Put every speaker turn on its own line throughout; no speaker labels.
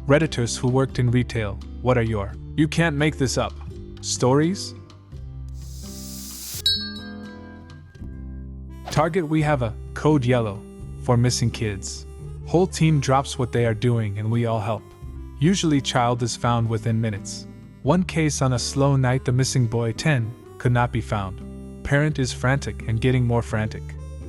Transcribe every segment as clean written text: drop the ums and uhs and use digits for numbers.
Redditors who worked in retail, what are your, you can't make this up, stories? Target, we have a code yellow for missing kids. Whole team drops what they are doing and we all help. Usually child is found within minutes. One case on a slow night, the missing boy 10 could not be found. Parent is frantic and getting more frantic.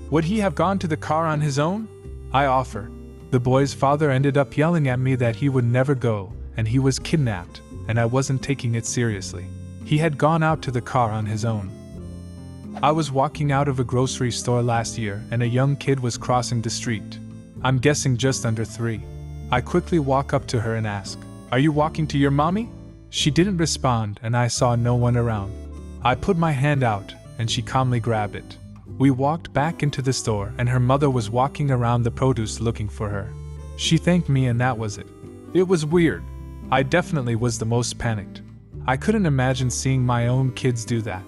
Would he have gone to the car on his own? I offer. The boy's father ended up yelling at me that he would never go and he was kidnapped, and I wasn't taking it seriously. He had gone out to the car on his own. I was walking out of a grocery store last year and a young kid was crossing the street. I'm guessing just under 3. I quickly walk up to her and ask, "Are you walking to your mommy?" She didn't respond and I saw no one around. I put my hand out and she calmly grabbed it. We walked back into the store and her mother was walking around the produce looking for her. She thanked me and that was it. It was weird. I definitely was the most panicked. I couldn't imagine seeing my own kids do that.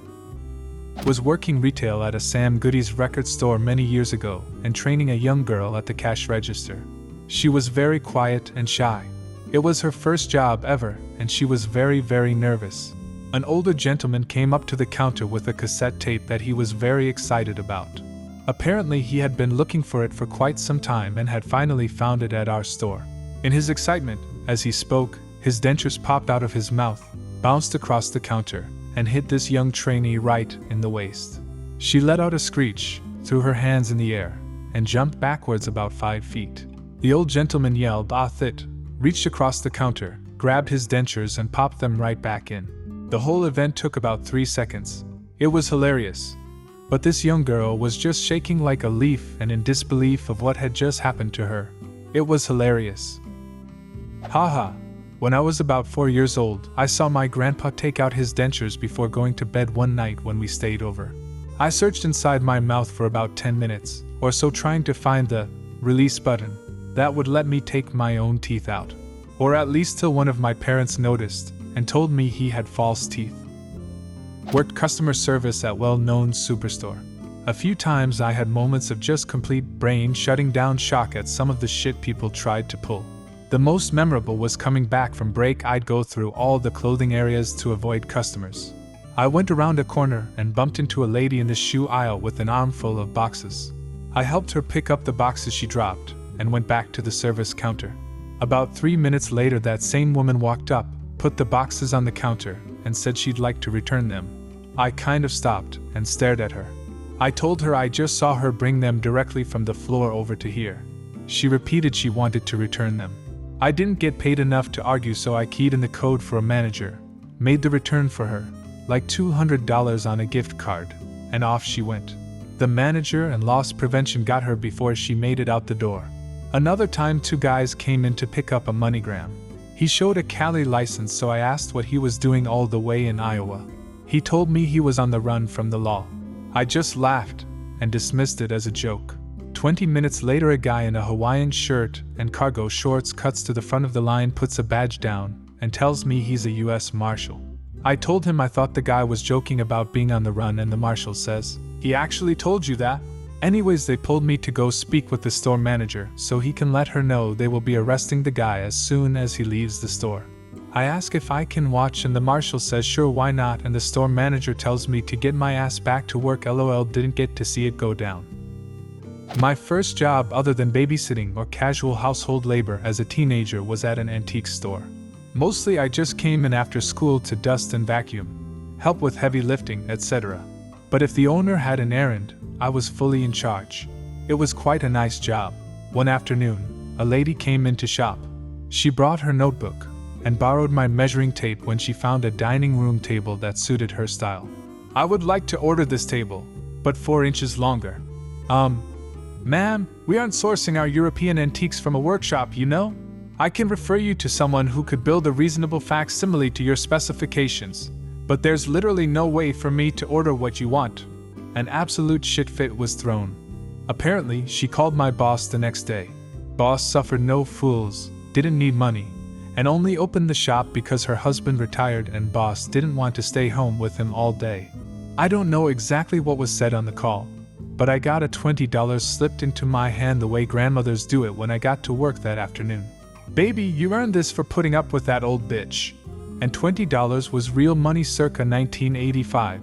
Was working retail at a Sam Goody's record store many years ago and training a young girl at the cash register. She was very quiet and shy. It was her first job ever and she was very, very nervous. An older gentleman came up to the counter with a cassette tape that he was very excited about. Apparently he had been looking for it for quite some time and had finally found it at our store. In his excitement, as he spoke, his dentures popped out of his mouth, bounced across the counter, and hit this young trainee right in the waist. She let out a screech, threw her hands in the air, and jumped backwards about 5 feet. The old gentleman yelled, "Ah, thit," reached across the counter, grabbed his dentures and popped them right back in. The whole event took about 3 seconds. It was hilarious. But this young girl was just shaking like a leaf and in disbelief of what had just happened to her. It was hilarious. Haha. When I was about 4 years old, I saw my grandpa take out his dentures before going to bed one night when we stayed over. I searched inside my mouth for about 10 minutes or so trying to find the release button that would let me take my own teeth out. Or at least till one of my parents noticed and told me he had false teeth. Worked customer service at well-known superstore. A few times I had moments of just complete brain shutting down shock at some of the shit people tried to pull. The most memorable was coming back from break. I'd go through all the clothing areas to avoid customers. I went around a corner and bumped into a lady in the shoe aisle with an armful of boxes. I helped her pick up the boxes she dropped and went back to the service counter. About 3 minutes later, that same woman walked up, put the boxes on the counter, and said she'd like to return them. I kind of stopped and stared at her. I told her I just saw her bring them directly from the floor over to here. She repeated she wanted to return them. I didn't get paid enough to argue, so I keyed in the code for a manager, made the return for her, like $200 on a gift card, and off she went. The manager and loss prevention got her before she made it out the door. Another time 2 guys came in to pick up a MoneyGram. He showed a Cali license, so I asked what he was doing all the way in Iowa. He told me he was on the run from the law. I just laughed and dismissed it as a joke. 20 minutes later, a guy in a Hawaiian shirt and cargo shorts cuts to the front of the line, puts a badge down, and tells me he's a U.S. Marshal. I told him I thought the guy was joking about being on the run, and the marshal says, "He actually told you that?" Anyways, they told me to go speak with the store manager so he can let her know they will be arresting the guy as soon as he leaves the store. I ask if I can watch and the marshal says sure, why not, and the store manager tells me to get my ass back to work. LOL, didn't get to see it go down. My first job other than babysitting or casual household labor as a teenager was at an antique store. Mostly I just came in after school to dust and vacuum, help with heavy lifting, etc. But if the owner had an errand, I was fully in charge. It was quite a nice job. One afternoon, a lady came in to shop. She brought her notebook and borrowed my measuring tape when she found a dining room table that suited her style. "I would like to order this table, but 4 inches longer." Ma'am, we aren't sourcing our European antiques from a workshop, you know? I can refer you to someone who could build a reasonable facsimile to your specifications, but there's literally no way for me to order what you want. An absolute shit fit was thrown. Apparently, she called my boss the next day. Boss suffered no fools, didn't need money, and only opened the shop because her husband retired and boss didn't want to stay home with him all day. I don't know exactly what was said on the call, but I got a $20 slipped into my hand the way grandmothers do it when I got to work that afternoon. Baby, you earned this for putting up with that old bitch. And $20 was real money circa 1985.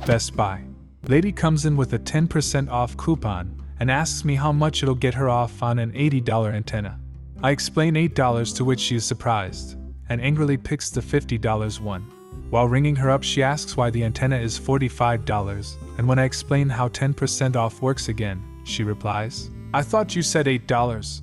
Best Buy. Lady comes in with a 10% off coupon and asks me how much it'll get her off on an $80 antenna. I explain $8, to which she is surprised and angrily picks the $50 one. While ringing her up, she asks why the antenna is $45, and when I explain how 10% off works again, she replies, "I thought you said $8.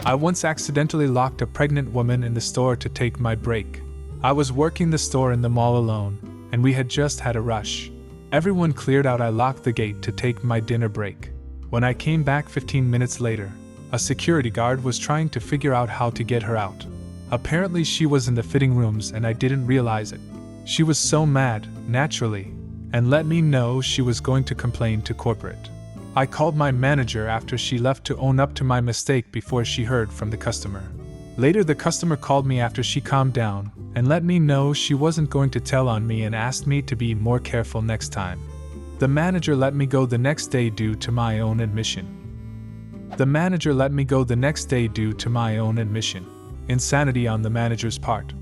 I once accidentally locked a pregnant woman in the store to take my break. I was working the store in the mall alone, and we had just had a rush. Everyone cleared out. I locked the gate to take my dinner break. When I came back 15 minutes later, a security guard was trying to figure out how to get her out. Apparently she was in the fitting rooms and I didn't realize it. She was so mad, naturally, and let me know she was going to complain to corporate. I called my manager after she left to own up to my mistake before she heard from the customer. Later the customer called me after she calmed down and let me know she wasn't going to tell on me and asked me to be more careful next time. The manager let me go the next day due to my own admission. Insanity on the manager's part.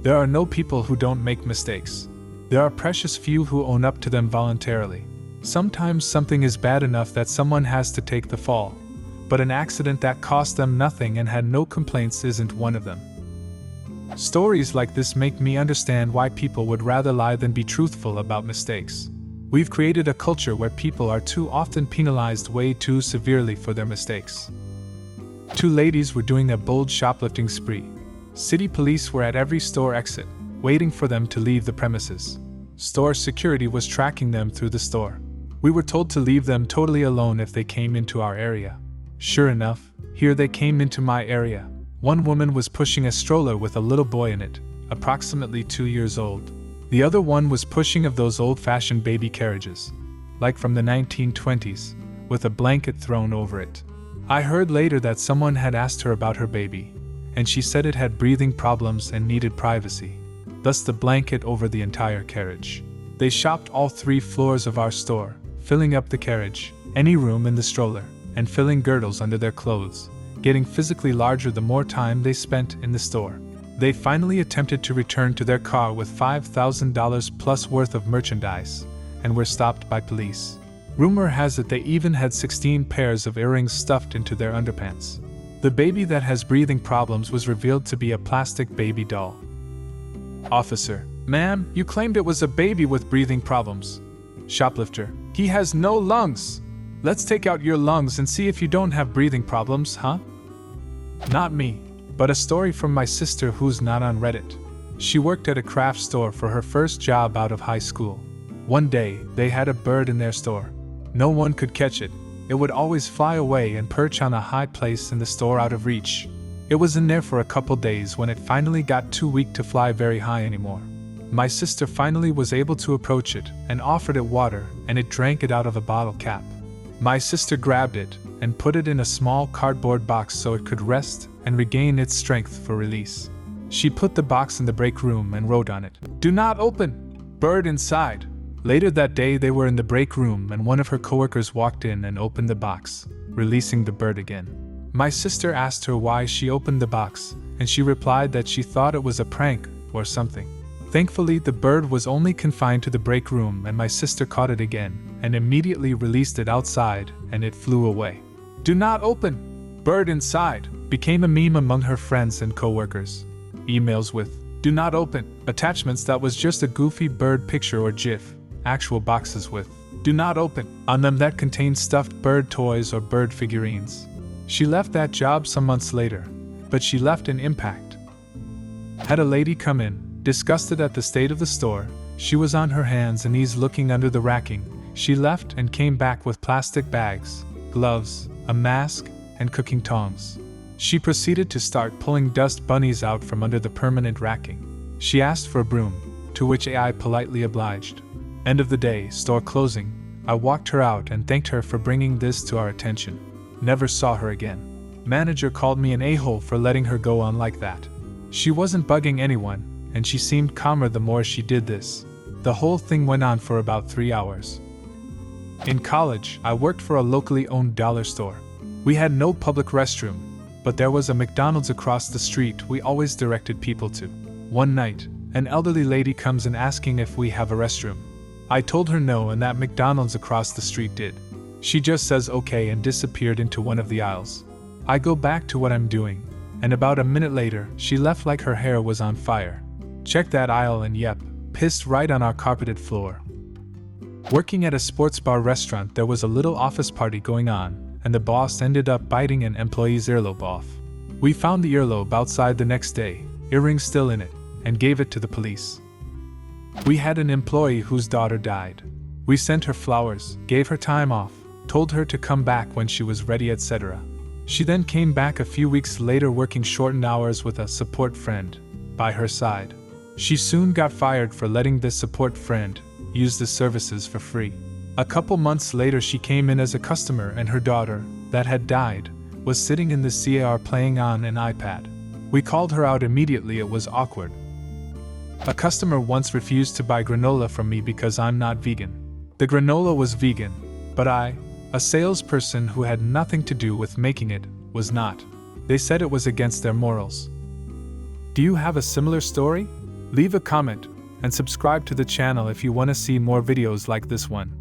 There are no people who don't make mistakes. There are precious few who own up to them voluntarily. Sometimes something is bad enough that someone has to take the fall, but an accident that cost them nothing and had no complaints isn't one of them. Stories like this make me understand why people would rather lie than be truthful about mistakes. We've created a culture where people are too often penalized way too severely for their mistakes. Two ladies were doing a bold shoplifting spree. City police were at every store exit, waiting for them to leave the premises. Store security was tracking them through the store. We were told to leave them totally alone if they came into our area. Sure enough, here they came into my area. One woman was pushing a stroller with a little boy in it, approximately 2 years old. The other one was pushing of those old-fashioned baby carriages, like from the 1920s, with a blanket thrown over it. I heard later that someone had asked her about her baby, and she said it had breathing problems and needed privacy, thus the blanket over the entire carriage. They shopped all 3 floors of our store, filling up the carriage, any room in the stroller, and filling girdles under their clothes, getting physically larger the more time they spent in the store. They finally attempted to return to their car with $5,000 plus worth of merchandise, and were stopped by police. Rumor has it they even had 16 pairs of earrings stuffed into their underpants. The baby that has breathing problems was revealed to be a plastic baby doll. Officer: "Ma'am, you claimed it was a baby with breathing problems." Shoplifter: "He has no lungs. Let's take out your lungs and see if you don't have breathing problems, huh?" Not me, but a story from my sister who's not on Reddit. She worked at a craft store for her first job out of high school. One day, they had a bird in their store. No one could catch it. It would always fly away and perch on a high place in the store out of reach. It was in there for a couple days when it finally got too weak to fly very high anymore. My sister finally was able to approach it and offered it water, and it drank it out of a bottle cap. My sister grabbed it and put it in a small cardboard box so it could rest and regain its strength for release. She put the box in the break room and wrote on it, "Do not open! Bird inside!" Later that day they were in the break room and one of her coworkers walked in and opened the box, releasing the bird again. My sister asked her why she opened the box, and she replied that she thought it was a prank or something. Thankfully, the bird was only confined to the break room and my sister caught it again and immediately released it outside and it flew away. "Do not open! Bird inside!" became a meme among her friends and coworkers. Emails with "Do not open" attachments that was just a goofy bird picture or GIF. Actual boxes with "Do not open" on them that contained stuffed bird toys or bird figurines. She left that job some months later, but she left an impact. Had a lady come in, disgusted at the state of the store. She was on her hands and knees looking under the racking. She left and came back with plastic bags, gloves, a mask, and cooking tongs. She proceeded to start pulling dust bunnies out from under the permanent racking. She asked for a broom, to which I politely obliged. End of the day, store closing. I walked her out and thanked her for bringing this to our attention. Never saw her again. Manager called me an a-hole for letting her go on like that. She wasn't bugging anyone, and she seemed calmer the more she did this. The whole thing went on for about 3 hours. In college, I worked for a locally owned dollar store. We had no public restroom. but there was a McDonald's across the street we always directed people to. One night, an elderly lady comes in asking if we have a restroom. I told her no, and that McDonald's across the street did. She just says okay and disappeared into one of the aisles. I go back to what I'm doing, and about a minute later, she left like her hair was on fire. Check that aisle and yep, pissed right on our carpeted floor. Working at a sports bar restaurant, there was a little office party going on, and the boss ended up biting an employee's earlobe off. We found the earlobe outside the next day, earrings still in it, and gave it to the police. We had an employee whose daughter died. We sent her flowers, gave her time off, told her to come back when she was ready, etc. She then came back a few weeks later working shortened hours with a support friend by her side. She soon got fired for letting this support friend use the services for free. A couple months later, she came in as a customer and her daughter, that had died, was sitting in the CAR playing on an iPad. We called her out immediately. It was awkward. A customer once refused to buy granola from me because I'm not vegan. The granola was vegan, but I, a salesperson who had nothing to do with making it, was not. They said it was against their morals. Do you have a similar story? Leave a comment and subscribe to the channel if you want to see more videos like this one.